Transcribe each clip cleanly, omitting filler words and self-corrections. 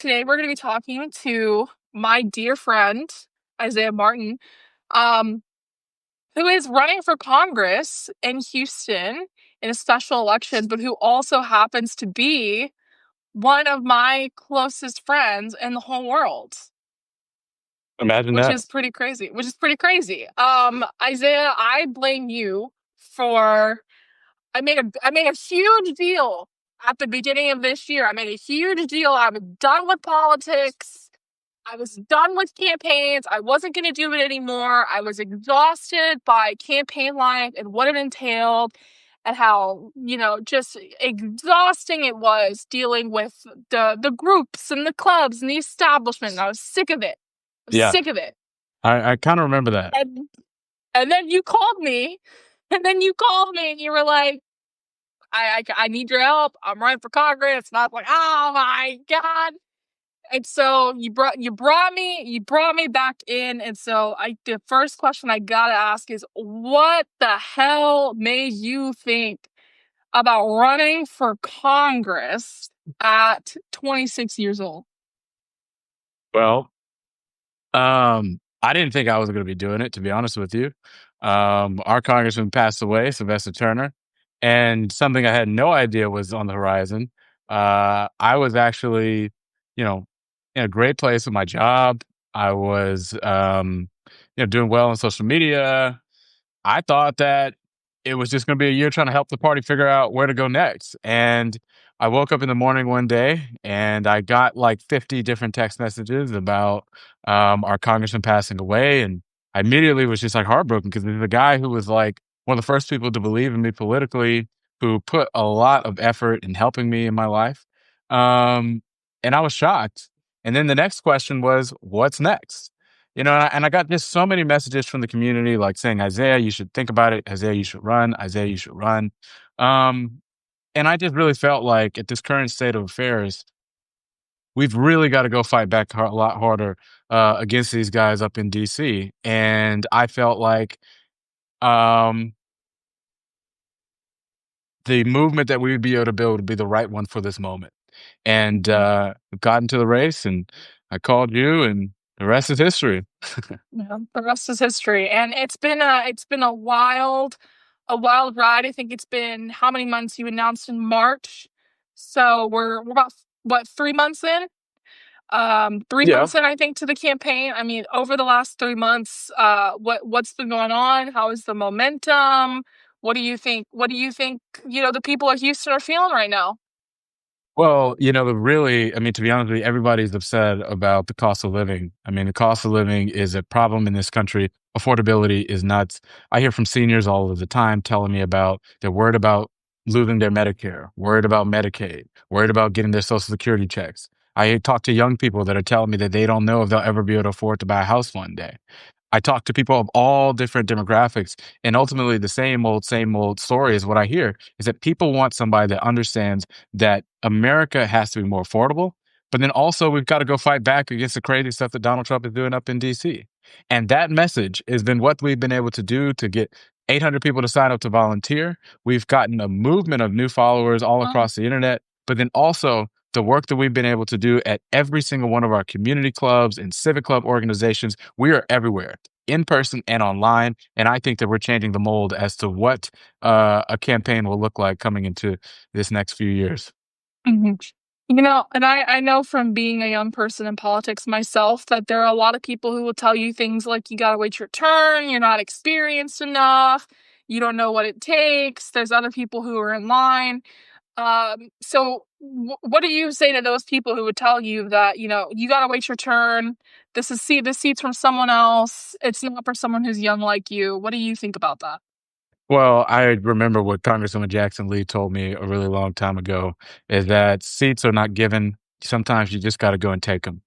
Today we're going to be talking to my dear friend, Isaiah Martin, um, who is running for Congress in Houston in a special election, but who also happens to be one of my closest friends in the whole world, Imagine which that. is pretty crazy. Isaiah, I blame you for I made a huge deal at the beginning of this year. I made a huge deal. I was done with politics. I was done with campaigns. I wasn't going to do it anymore. I was exhausted by campaign life and what it entailed and how, just exhausting it was dealing with the groups and the clubs and the establishment. And I was sick of it. I was Yeah, sick of it. I kind of remember that. And and then you called me, and you were like, I need your help. I'm running for Congress. And I was like, oh my God. And so you brought me back in. And so the first question I gotta ask is, what the hell made you think about running for Congress at 26 years old? Well, I didn't think I was going to be doing it, to be honest with you. Our congressman passed away, Sylvester Turner, and something I had no idea was on the horizon. I was actually, you know, in a great place with my job. I was, doing well on social media. I thought that it was just going to be a year trying to help the party figure out where to go next. And I woke up in the morning one day and I got like 50 different text messages about our congressman passing away. And I immediately was just like heartbroken because there's a guy who was like one of the first people to believe in me politically, who put a lot of effort in helping me in my life. Um, and I was shocked. And then the next question was, what's next? And I got just so many messages from the community, like saying, Isaiah, you should think about it. Isaiah, you should run. Isaiah, you should run. Um, and I just really felt like at this current state of affairs, we've really got to go fight back a lot harder against these guys up in DC. And I felt like um, the movement that we would be able to build would be the right one for this moment. And got into the race, and I called you, and the rest is history. Yeah, the rest is history. And it's been a wild ride. I think it's been how many months? You announced in March. So we're about what, 3 months in? three Yeah. months in, I think, to the campaign. I mean, over the last 3 months, what's been going on? How is the momentum? What do you think, the people of Houston are feeling right now? Well, really, I mean, to be honest with you, everybody's upset about the cost of living. I mean, the cost of living is a problem in this country. Affordability is nuts. I hear from seniors all of the time telling me about they're worried about losing their Medicare, worried about Medicaid, worried about getting their Social Security checks. I talk to young people that are telling me that they don't know if they'll ever be able to afford to buy a house one day. I talk to people of all different demographics, and ultimately the same old story is what I hear is that people want somebody that understands that America has to be more affordable, but then also we've got to go fight back against the crazy stuff that Donald Trump is doing up in DC. And that message has been what we've been able to do to get 800 people to sign up to volunteer. We've gotten a movement of new followers all Oh. across the internet, but then also the work that we've been able to do at every single one of our community clubs and civic club organizations. We are everywhere, in person and online. And I think that we're changing the mold as to what a campaign will look like coming into this next few years. Mhm. And I know from being a young person in politics myself that there are a lot of people who will tell you things like, you gotta wait your turn, you're not experienced enough, you don't know what it takes. There's other people who are in line. So what do you say to those people who would tell you that, you gotta wait your turn? This seat's from someone else. It's not for someone who's young like you. What do you think about that? Well, I remember what Congresswoman Jackson Lee told me a really long time ago is that seats are not given. Sometimes you just got to go and take them.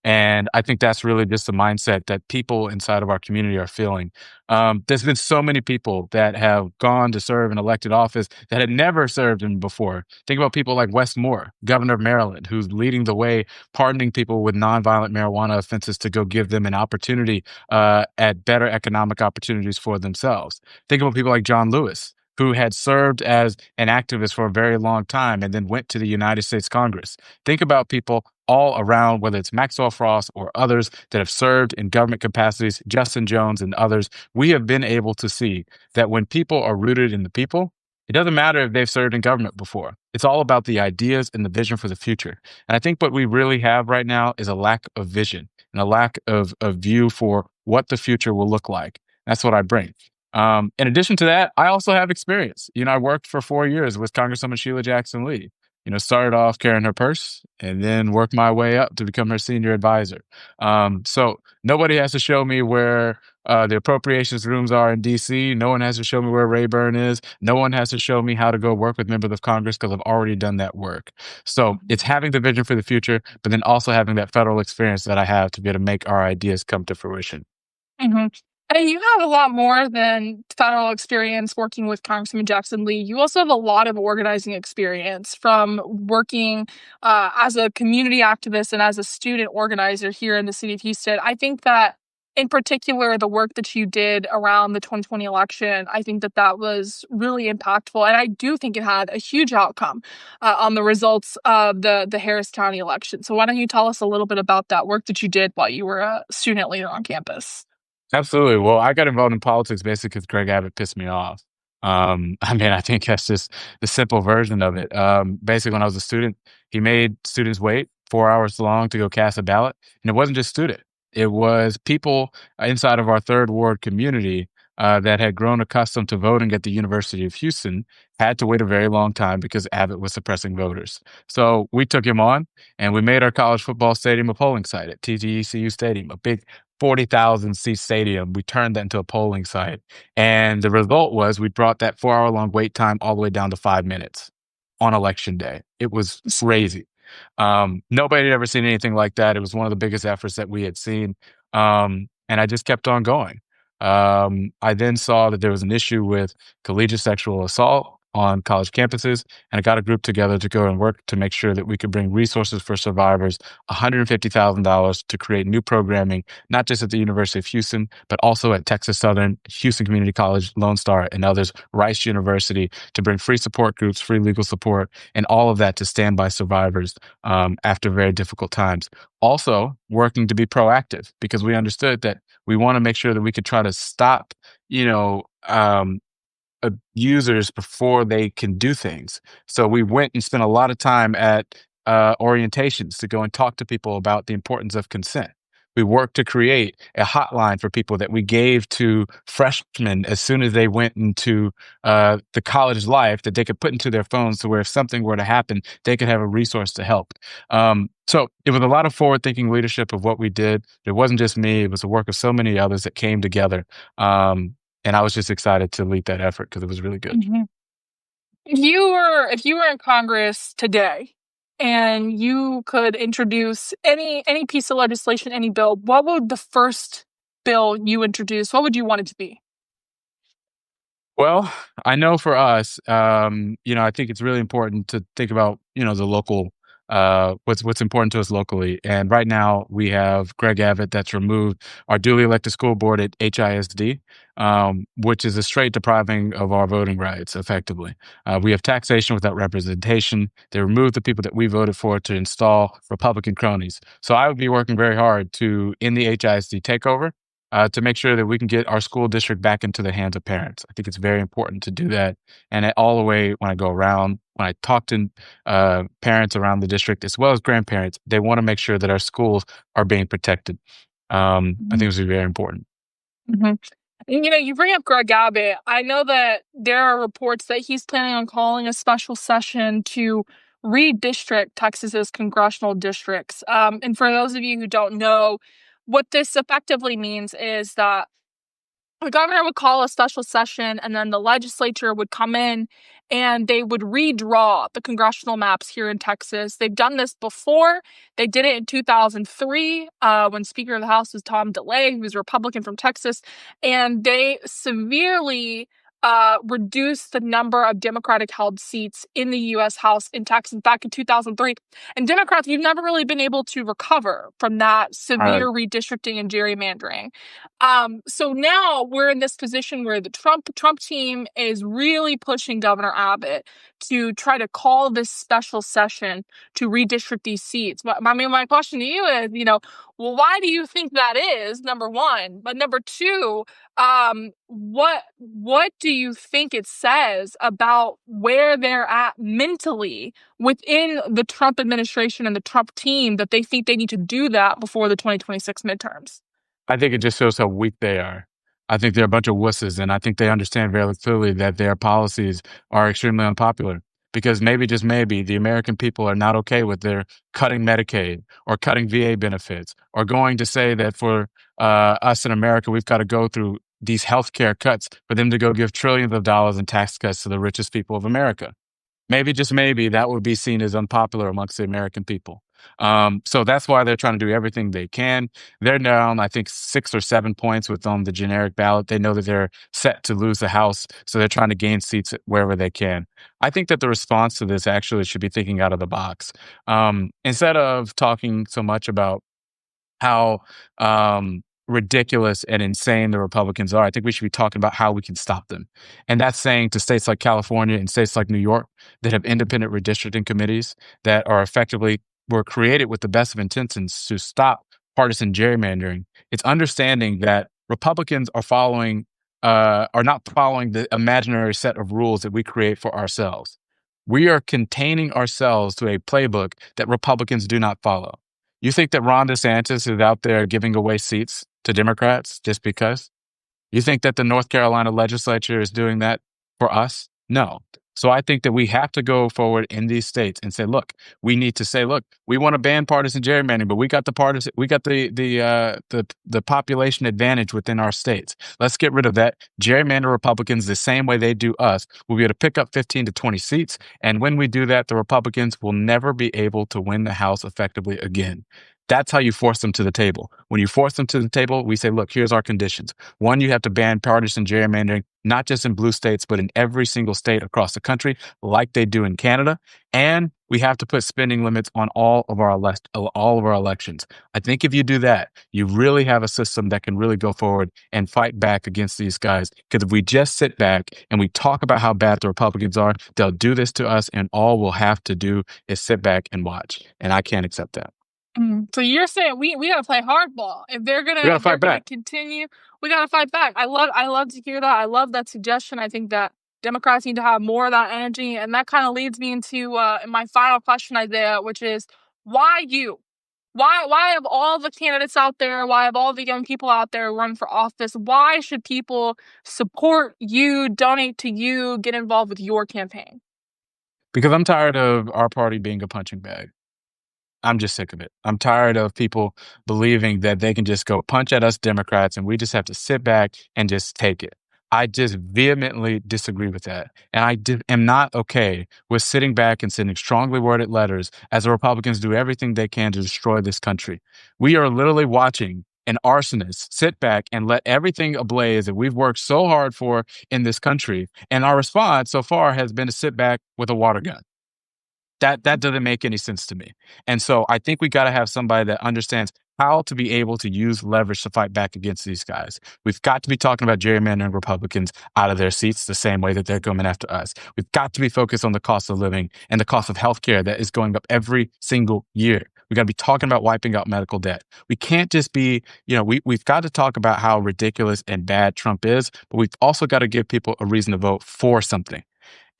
And I think that's really just the mindset that people inside of our community are feeling. There's been so many people that have gone to serve in elected office that had never served in before. Think about people like Wes Moore, governor of Maryland, who's leading the way, pardoning people with nonviolent marijuana offenses to go give them an opportunity at better economic opportunities for themselves. Think about people like John Lewis, who had served as an activist for a very long time and then went to the United States Congress. Think about people all around, whether it's Maxwell Frost or others that have served in government capacities, Justin Jones and others, we have been able to see that when people are rooted in the people, it doesn't matter if they've served in government before. It's all about the ideas and the vision for the future. And I think what we really have right now is a lack of vision and a lack of view for what the future will look like. That's what I bring. In addition to that, I also have experience. I worked for 4 years with Congresswoman Sheila Jackson Lee. Started off carrying her purse and then worked my way up to become her senior advisor. So nobody has to show me where the appropriations rooms are in DC. No one has to show me where Rayburn is. No one has to show me how to go work with members of Congress because I've already done that work. So it's having the vision for the future, but then also having that federal experience that I have to be able to make our ideas come to fruition. Mhm. And you have a lot more than federal experience working with Congressman Jackson Lee. You also have a lot of organizing experience from working as a community activist and as a student organizer here in the city of Houston. I think that, in particular, the work that you did around the 2020 election, I think that that was really impactful. And I do think it had a huge outcome on the results of the Harris County election. So why don't you tell us a little bit about that work that you did while you were a student leader on campus? Absolutely. Well, I got involved in politics basically because Greg Abbott pissed me off. I think that's just the simple version of it. Basically, when I was a student, he made students wait 4 hours long to go cast a ballot. And it wasn't just student, it was people inside of our third ward community that had grown accustomed to voting at the University of Houston had to wait a very long time because Abbott was suppressing voters. So we took him on and we made our college football stadium a polling site at TTECU Stadium, a big 40,000 seat stadium. We turned that into a polling site. And the result was we brought that 4 hour long wait time all the way down to 5 minutes on election day. It was crazy. Nobody had ever seen anything like that. It was one of the biggest efforts that we had seen. And I just kept on going. I then saw that there was an issue with collegiate sexual assault on college campuses, and I got a group together to go and work to make sure that we could bring resources for survivors, $150,000 to create new programming, not just at the University of Houston, but also at Texas Southern, Houston Community College, Lone Star, and others, Rice University, to bring free support groups, free legal support, and all of that to stand by survivors after very difficult times. Also, working to be proactive because we understood that we want to make sure that we could try to stop, you know, users before they can do things. So we went and spent a lot of time at orientations to go and talk to people about the importance of consent. We worked to create a hotline for people that we gave to freshmen as soon as they went into the college life that they could put into their phones to where if something were to happen, they could have a resource to help. So it was a lot of forward thinking leadership of what we did. It wasn't just me, it was the work of so many others that came together. And I was just excited to lead that effort because it was really good. Mhm. If you were in Congress today and you could introduce any piece of legislation, any bill, what would the first bill you introduce, what would you want it to be? Well, I know for us, I think it's really important to think about, the local, what's important to us locally. And right now we have Greg Abbott that's removed our duly elected school board at HISD, which is a straight depriving of our voting rights, effectively. We have taxation without representation. They removed the people that we voted for to install Republican cronies. So I would be working very hard to end the HISD takeover to make sure that we can get our school district back into the hands of parents. I think it's very important to do that. And all the way when I go around, when I talk to parents around the district as well as grandparents, they want to make sure that our schools are being protected. I think it's very important. Mhm. You bring up Greg Abbott. I know that there are reports that he's planning on calling a special session to redistrict Texas's congressional districts. And for those of you who don't know, what this effectively means is that the governor would call a special session and then the legislature would come in and they would redraw the congressional maps here in Texas. They've done this before. They did it in 2003 when Speaker of the House was Tom DeLay, who was a Republican from Texas, and they severely reduce the number of Democratic held seats in the U.S. House in Texas back in 2003. And Democrats, you've never really been able to recover from that Right. severe redistricting and gerrymandering. So now we're in this position where the Trump team is really pushing Governor Abbott to try to call this special session to redistrict these seats. But I mean, my question to you is, well, why do you think that is? Number one, but number two, what do you think it says about where they're at mentally within the Trump administration and the Trump team that they think they need to do that before the 2026 midterms? I think it just shows how weak they are. I think they're a bunch of wusses, and I think they understand very clearly that their policies are extremely unpopular because maybe, just maybe, the American people are not okay with their cutting Medicaid or cutting VA benefits or going to say that for us in America, we've got to go through these healthcare cuts for them to go give trillions of dollars in tax cuts to the richest people of America. Maybe, just maybe, that would be seen as unpopular amongst the American people. So that's why they're trying to do everything they can. They're down, I think, 6 or 7 points with on the generic ballot. They know that they're set to lose the House, so they're trying to gain seats wherever they can. I think that the response to this actually should be thinking out of the box. Instead of talking so much about how ridiculous and insane the Republicans are, I think we should be talking about how we can stop them. And that's saying to states like California and states like New York that have independent redistricting committees that are effectively were created with the best of intentions to stop partisan gerrymandering. It's understanding that Republicans are not following the imaginary set of rules that we create for ourselves. We are containing ourselves to a playbook that Republicans do not follow. You think that Ron DeSantis is out there giving away seats to Democrats just because? You think that the North Carolina legislature is doing that for us? No. So I think that we have to go forward in these states and say, look, we need to say, look, we want to ban partisan gerrymandering, but we got the population advantage within our states. Let's get rid of that. Gerrymander Republicans the same way they do us. We'll be able to pick up 15 to 20 seats. And when we do that, the Republicans will never be able to win the House effectively again. That's how you force them to the table. When you force them to the table, we say, look, here's our conditions. One, you have to ban partisan gerrymandering, not just in blue states, but in every single state across the country, like they do in Canada. And we have to put spending limits on all of our elections. I think if you do that, you really have a system that can really go forward and fight back against these guys. Because if we just sit back and we talk about how bad the Republicans are, they'll do this to us, and all we'll have to do is sit back and watch. And I can't accept that. So you're saying we gotta play hardball. If they're We got gonna to fight back. continue, we gotta fight back. I love to hear that. I love that suggestion. I think that Democrats need to have more of that energy, and that kind of leads me into my final question, Isaiah, which is why you? Why have all the candidates out there? Why have all the young people out there run for office? Why should people support you, donate to you, get involved with your campaign? Because I'm tired of our party being a punching bag. I'm just sick of it. I'm tired of people believing that they can just go punch at us Democrats and we just have to sit back and just take it. I just vehemently disagree with that. And am not okay with sitting back and sending strongly worded letters as the Republicans do everything they can to destroy this country. We are literally watching an arsonist sit back and let everything ablaze that we've worked so hard for in this country. And our response so far has been to sit back with a water gun. That doesn't make any sense to me. And so I think we got to have somebody that understands how to be able to use leverage to fight back against these guys. We've got to be talking about gerrymandering Republicans out of their seats the same way that they're coming after us. We've got to be focused on the cost of living and the cost of healthcare that is going up every single year. We got to be talking about wiping out medical debt. We can't just be, we've got to talk about how ridiculous and bad Trump is, but we've also got to give people a reason to vote for something.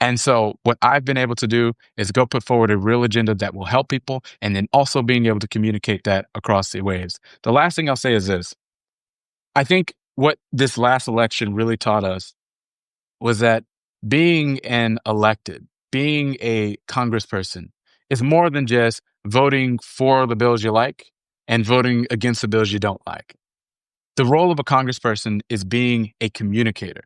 And so what I've been able to do is go put forward a real agenda that will help people and then also being able to communicate that across the waves. The last thing I'll say is this. I think what this last election really taught us was that being being a congressperson is more than just voting for the bills you like and voting against the bills you don't like. The role of a congressperson is being a communicator.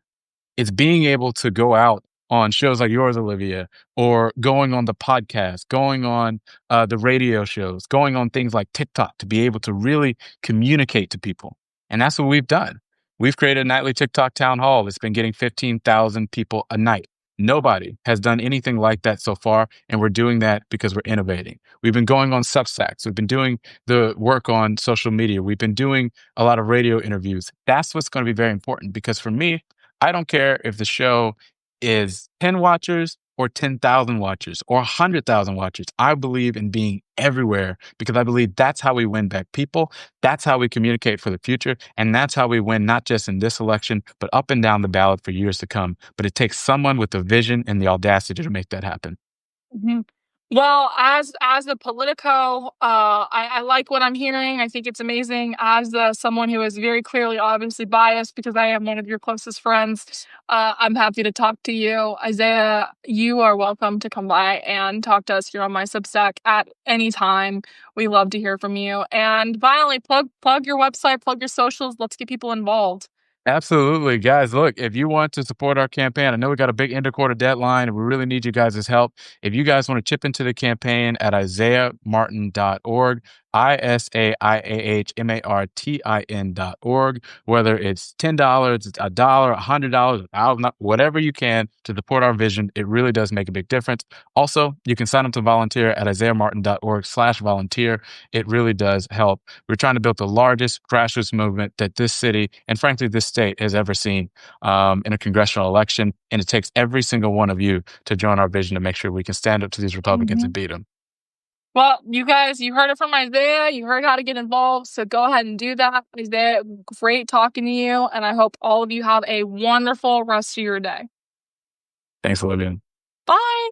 It's being able to go out on shows like yours, Olivia, or going on the podcast, going on the radio shows, going on things like TikTok to be able to really communicate to people. And that's what we've done. We've created a nightly TikTok town hall that's been getting 15,000 people a night. Nobody has done anything like that so far, and we're doing that because we're innovating. We've been going on Substacks. We've been doing the work on social media. We've been doing a lot of radio interviews. That's what's going to be very important because for me, I don't care if the show is 10 watchers or 10,000 watchers or 100,000 watchers. I believe in being everywhere because I believe that's how we win back people. That's how we communicate for the future. And that's how we win, not just in this election, but up and down the ballot for years to come. But it takes someone with the vision and the audacity to make that happen. Mhm. Well, as a Politico, I like what I'm hearing. I think it's amazing. As someone who is very clearly, obviously biased because I am one of your closest friends, I'm happy to talk to you. Isaiah, you are welcome to come by and talk to us here on my Substack at any time. We love to hear from you. And finally, plug your website, plug your socials. Let's get people involved. Absolutely. Guys, look, if you want to support our campaign, I know we got a big end of quarter deadline and we really need you guys' help. If you guys want to chip into the campaign at isaiahmartin.org, ISAIAHMARTIN.org, whether it's $10, it's $1, $100, $1,000, whatever you can to support our vision, it really does make a big difference. Also, you can sign up to volunteer at isaiahmartin.org/volunteer. It really does help. We're trying to build the largest grassroots movement that this city and frankly this state has ever seen in a congressional election. And it takes every single one of you to join our vision to make sure we can stand up to these Republicans and Mhm. beat them. Well, you guys, you heard it from Isaiah. You heard how to get involved. So go ahead and do that. Isaiah, great talking to you. And I hope all of you have a wonderful rest of your day. Thanks, Olivia. Bye.